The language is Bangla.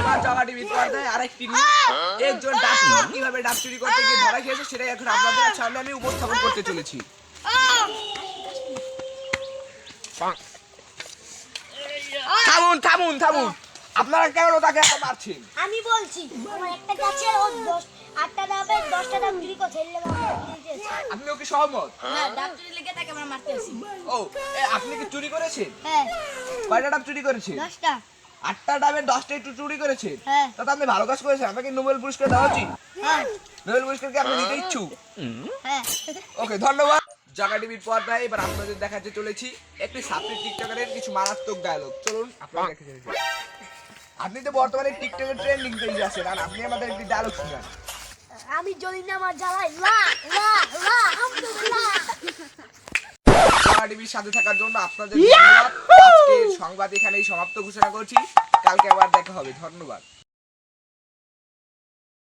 এবার জামা টিভি পর্দায় আরেকটি নিউজ। একজন ডাব চোর কিভাবে ডাব চুরি করতে গিয়ে ধরা খেয়েছে সেটাই এখন আপনাদের সামনে আমি উপস্থাপন করতে চলেছি। থামুন থামুন থামুন, আপনারা কেন তাকে এত মারছেন? আমি বলছি আমার একটা গাছে ও 8টা ডাবের 10টা ডাব চুরি করছে এর লাগি আমরা দিয়েছি। আপনিও কি সহমত? হ্যাঁ, ডাব চুরি লেগে তাকে আমরা মারতেছি। ও আপনি কি চুরি করেছেন? হ্যাঁ, কয়টা ডাব চুরি করেছেন? 10টা। 8টা ডাবের 10টা একটু চুরি করেছেন। হ্যাঁ। তাতে আপনি ভালো কাজ করেছেন, আপনাকে নোবেল পুরস্কার দেওয়া উচিত। হ্যাঁ, নোবেল পুরস্কার কি আপনি দিতে ইচ্ছুক? হ্যাঁ। ওকে, ধন্যবাদ। জাগা টিভির পর্দায় এবার আপনাদের দেখাতে চলেছি একটি সাপ্লি টিকটকারের কিছু মারাত্মক ডায়লগ। চলুন আপনারা দেখে চলেছি। আপনি তো বর্তমানে টিকটকের ট্রেন্ডিং পেজে আছেন, আর আপনি আমাদের একটি ডায়লগ শুনান। আমি জ্বলি না আমার জ্বালাই লা লা লা আব্দুল্লাহ। জাগা টিভির সাথে থাকার জন্য আপনাদের ধন্যবাদ। আজকের সংবাদ এখানেই সমাপ্ত ঘোষণা করছি। কালকে আবার দেখা হবে। ধন্যবাদ।